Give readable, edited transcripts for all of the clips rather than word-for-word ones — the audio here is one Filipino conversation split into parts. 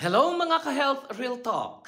Hello mga ka-Health Real Talk!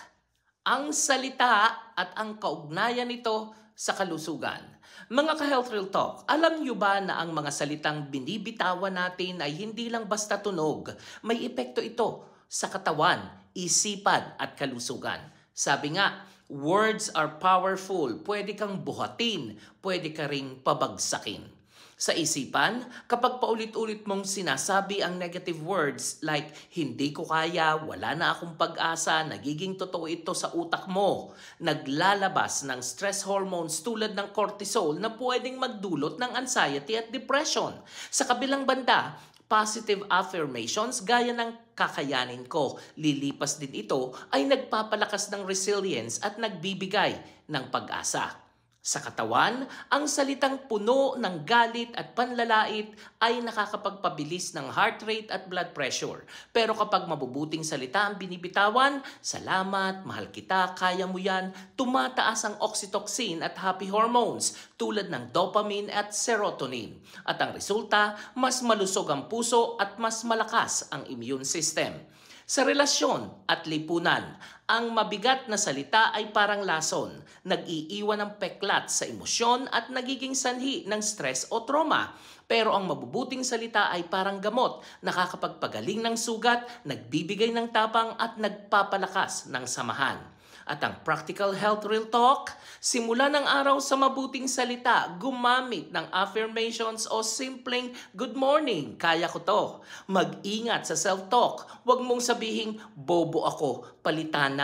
Ang salita at ang kaugnayan nito sa kalusugan. Mga ka-Health Real Talk, alam niyo ba na ang mga salitang binibitawan natin ay hindi lang basta tunog? May epekto ito sa katawan, isipan at kalusugan. Sabi nga, words are powerful. Pwede kang buhatin, pwede ka ring pabagsakin. Sa isipan, kapag paulit-ulit mong sinasabi ang negative words like hindi ko kaya, wala na akong pag-asa, nagiging totoo ito sa utak mo. Naglalabas ng stress hormones tulad ng cortisol na pwedeng magdulot ng anxiety at depression. Sa kabilang banda, positive affirmations gaya ng kakayanin ko, lilipas din ito ay nagpapalakas ng resilience at nagbibigay ng pag-asa. Sa katawan, ang salitang puno ng galit at panlalait ay nakakapagpabilis ng heart rate at blood pressure. Pero kapag mabubuting salita ang binibitawan, salamat, mahal kita, kaya mo yan, tumataas ang oxytocin at happy hormones tulad ng dopamine at serotonin. At ang resulta, mas malusog ang puso at mas malakas ang immune system. Sa relasyon at lipunan, ang mabigat na salita ay parang lason, nag-iiwan ng peklat sa emosyon at nagiging sanhi ng stress o trauma. Pero ang mabubuting salita ay parang gamot, nakakapagpagaling ng sugat, nagbibigay ng tapang at nagpapalakas ng samahan. At ang Practical Health Real Talk, simula ng araw sa mabuting salita, gumamit ng affirmations o simpleng good morning, kaya ko to. Mag-ingat sa self-talk, huwag mong sabihing bobo ako, palitan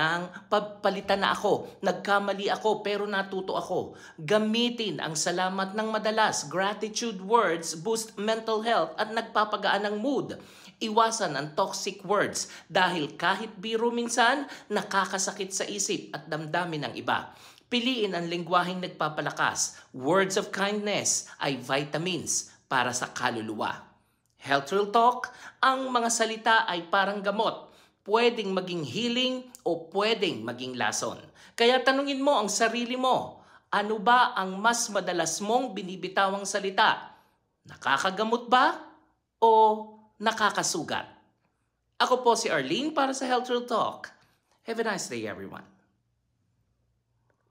na ako, nagkamali ako pero natuto ako. Gamitin ang salamat ng madalas, gratitude words boost mental health at nagpapagaan ng mood. Iwasan ang toxic words dahil kahit biro minsan, nakakasakit sa isip at damdamin ng iba. Piliin ang lengguwaheng nagpapalakas. Words of kindness ay vitamins para sa kaluluwa. Health Real Talk, ang mga salita ay parang gamot. Pwedeng maging healing o pwedeng maging lason. Kaya tanungin mo ang sarili mo, ano ba ang mas madalas mong binibitawang salita? Nakakagamot ba o nakakasugat? Ako po si Arlene para sa Health Real Talk. Have a nice day, everyone.